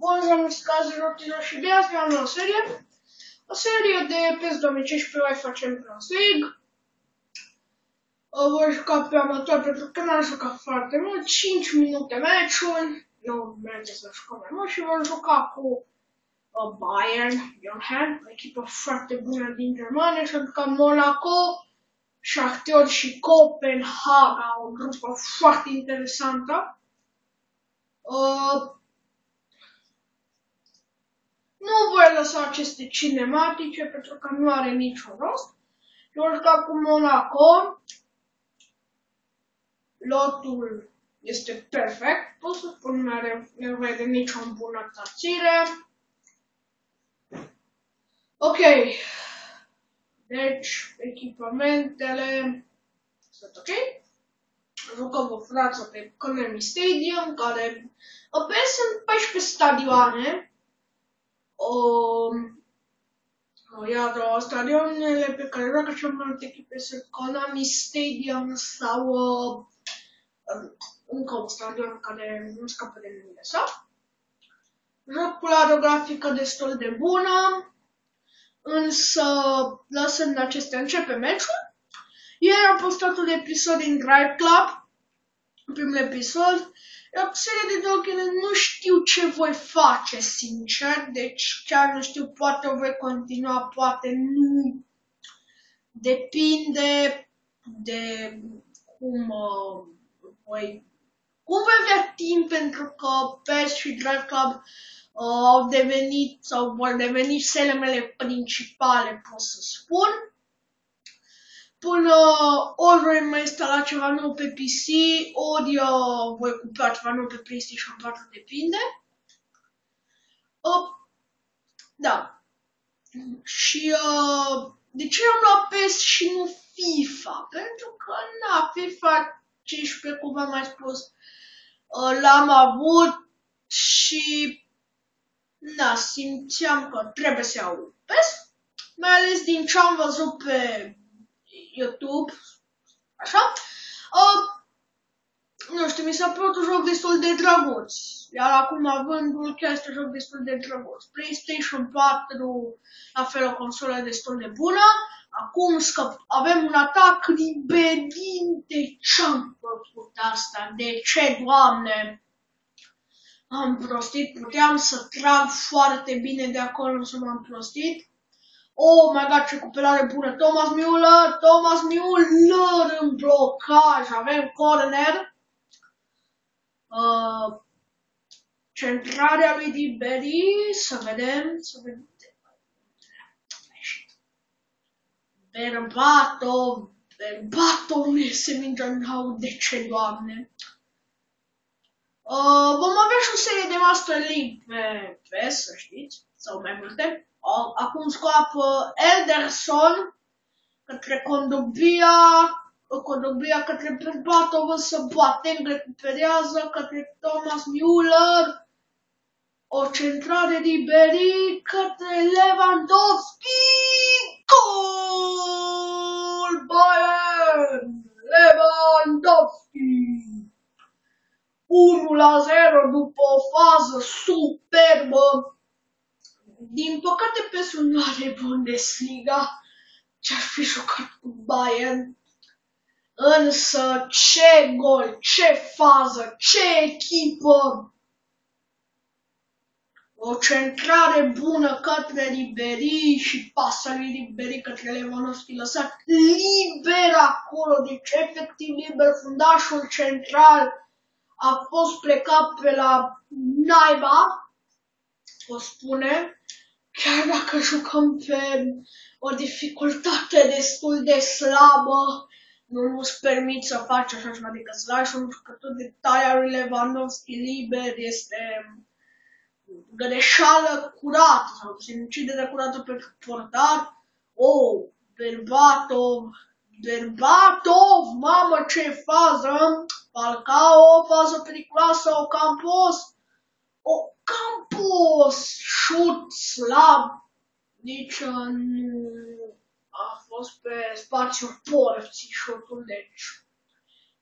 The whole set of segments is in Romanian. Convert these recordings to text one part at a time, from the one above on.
Buongiorno, scazi, rottino și de azi am o serie. O serie de PES 2015 Live Champions League. Voi juca pe amator pentru că n-am jucat foarte mult, 5 minute meciul. Nu merge să jucăm mai mult și vom juca cu Bayern München, o echipă foarte bună din Germania, și pentru că Monaco, Shakhtar și Copenhaga, o grupă foarte interesantă. Nu voi lăsa aceste cinematice pentru că nu are niciun rost. Eu jucat cu Monaco. Lotul este perfect. Pot să spun, nu are nevoie de nicio îmbunătățire. Ok. Deci, echipamentele sunt ok. Jucăm în Franța pe Konami Stadium, care sunt 14 stadioane. Iar stadionele pe care joacă cel mai multe echipe sunt Konami Stadium sau încă un stadion care nu scapă de numele său. Jocul are o grafică destul de bună, însă lăsând acestea începe meciul. Ieri am postat un episod din Drive Club, primul episod. O serie de dogele, nu știu ce voi face, sincer, deci chiar nu știu, poate o voi continua, poate nu. Depinde de cum voi avea timp, pentru că PES și Drive Club au devenit sau vor deveni celele mele principale, pot să spun. Până ori voi mai instala ceva nou pe PC, ori voi cumpăra ceva nou pe PlayStation 4, depinde. Da. Și de ce am luat PES și nu FIFA? Pentru că, FIFA 15, cum v-am mai spus, l-am avut și, simțeam că trebuie să iau PES. Mai ales din ce am văzut pe YouTube, așa. Nu știu, mi s-a părut un joc destul de drăguț. Iar acum, avândul, chiar este un joc destul de drăguț. PlayStation 4, la fel, o consolă destul de bună. Acum avem un atac Riberin. De ce am făcut asta? De ce, Doamne? Am prostit, puteam să trag foarte bine de acolo, însă m-am prostit. Oh my god, ce recuperare bună! Thomas Müller în blocaj, avem corner. Centrarea lui Ribery, să vedem. Berbatov nu iese mingea în haut, de ce, Doamne? Vom avea și o serie de Master League pe PES, să știți, sau mai multe. Acum scoapă Ederson către Condobia, către Berbatov, însă Boateng recuperează către Thomas Müller. O centrare Ribery către Lewandowski. Gol! Bayern! Lewandowski! 1-0 după o fază superbă. Din păcate, PES-ul nu are Bundesliga. Ce-ar fi jucat cu Bayern. Însă, ce gol, ce fază, ce echipă! O centrare bună către Ribery și pasa lui Ribery către Lewandowski, lăsat liber acolo, deci efectiv liber. Fundașul central a fost plecat pe la naiba, o spune, chiar dacă jucăm pe o dificultate destul de slabă, nu-ți permit să faci așa ceva, adică să lași un jucător de talia lui Lewandowski liber, este greșeală curată sau sinucidere curată pentru portar. Berbatov, mamă, ce fază! Falcao, fază periculoasă, Ocampos, șut slab, nici nu a fost pe spațiul porții șutul, deci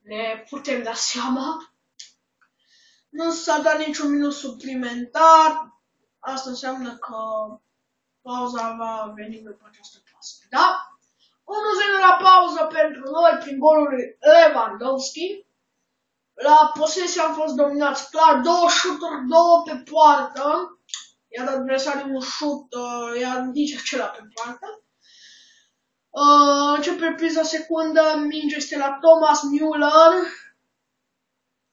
ne putem da seama. Nu s-a dat niciun minut suplimentar. Asta înseamnă că pauza va veni după această pasă. Da? 1-0 la pauză pentru noi prin golul lui Lewandowski. La posesie am fost dominați clar, 2 șuturi, 2 pe poartă. Iar adversariul un șut, iar nici acela pe poartă. Începe priza secundă, minge este la Thomas Müller,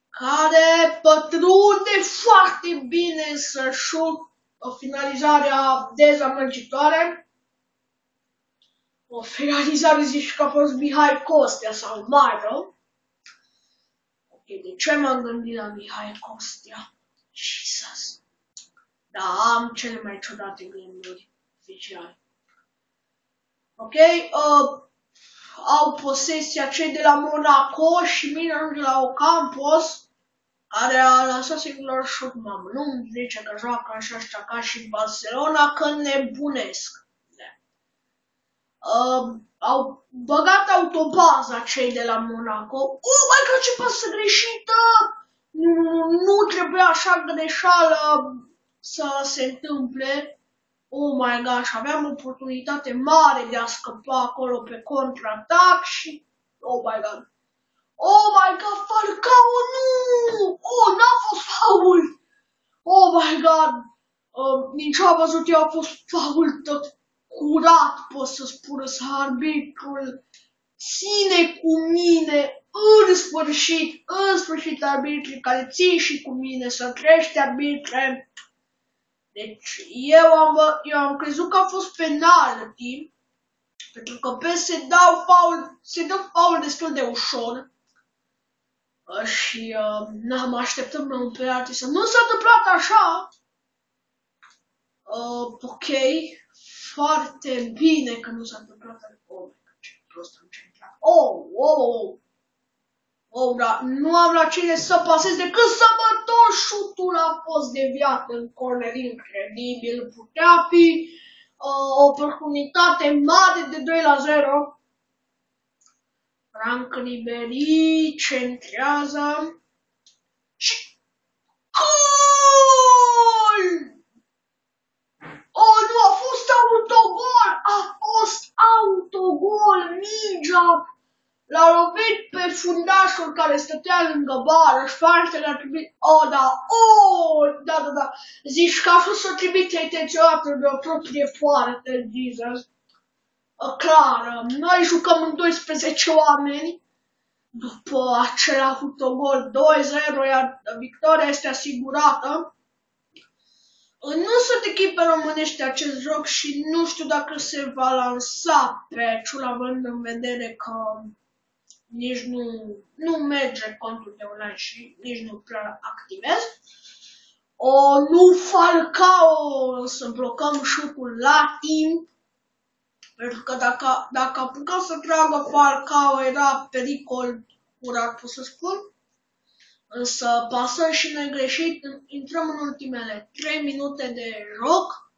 care pătrunde foarte bine să șut o finalizarea dezamăgitoare. O finalizare zici că a fost Mihai Costea sau mai rău. Ok, de ce m-am gândit la Mihai Costea? Jesus. Da, am cele mai ciudate gânduri oficiale. Ok, au posesia cei de la Monaco și mine ajunge la Ocampos, care a lăsat singur șut, mamă, nu-mi zice că joacă așa ăștia ca și Barcelona, că nebunesc. Au băgat autobaza cei de la Monaco. Oh my god, ce pasă greșită! Nu trebuia așa greșeală să se întâmple. Oh my gosh, aveam oportunitate mare de a scăpa acolo pe contraatac și... Oh my god. Oh my god, Falcao, nu! Oh, n-a fost faul! Oh my god! Nici a văzut eu, a fost faul tot curat, pot să spun, să arbitrul ține cu mine, în sfârșit arbitrii care țin și cu mine să crește arbitre. Deci eu am crezut că a fost penalty, pentru că se dă faul destul de ușor. Și mă așteptăm la un penalty să nu s-a întâmplat așa. Ok, foarte bine că nu s-a întâmplat așa. Oh, ce prost am centrat. Da, nu am la cine să pasez decât să mă întorc, șutul a fost deviat în corner, incredibil, putea fi o oportunitate mare de 2-0. Franck Ribéry centrează și gol! Oh, nu, a fost autogol, mingea l-a lovit pe fundașul care stătea lângă bară și Farfel a trimis... Da. Zici că a fost o trimitere intenționată de o proprie poartă, Jesus. Clar, noi jucăm în 12 oameni. După acel autogol 2-0, iar victoria este asigurată. Nu sunt echipe românești acest joc și nu știu dacă se va lansa pe ciul, având în vedere că nici nu merge contul de online și nici nu prea activez. Nu Falcao, să blocăm șutul la timp, pentru că dacă apucam să tragă Falcao era pericol curat, pot să spun. Însă pasăm și noi greșit, intrăm în ultimele 3 minute de joc.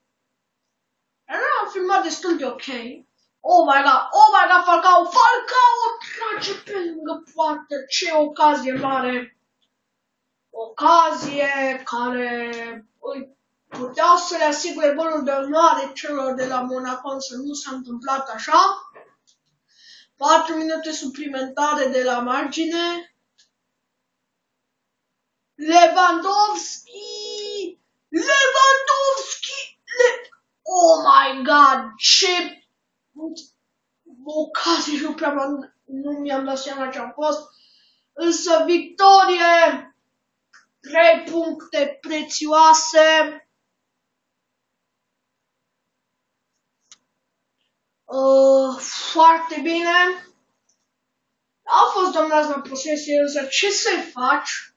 Am filmat destul de ok. Oh my god, Falcao trage pe lângă poartă, ce ocazie mare. Ocazie care puteau să le asigure golul de onoare celor de la Monaco, însă nu s-a întâmplat așa. 4 minute suplimentare de la margine. Lewandowski! Oh my god, ce ocazie, nu mi-am dat seama ce a fost. Însă victorie, 3 puncte prețioase. Foarte bine. A fost dominați la posesie, însă ce să-i faci?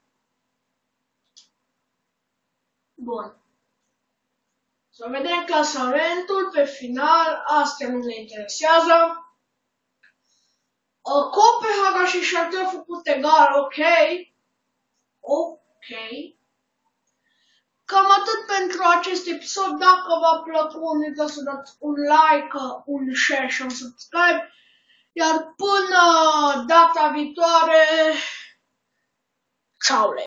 Bun. Să vedem clasamentul pe final, astea nu ne interesează. Copenhaga și Shakhtar au făcut egal, ok. Cam atât pentru acest episod. Dacă v-a plăcut, nu uitați să dați un like, un share și un subscribe. Iar până data viitoare, ciao!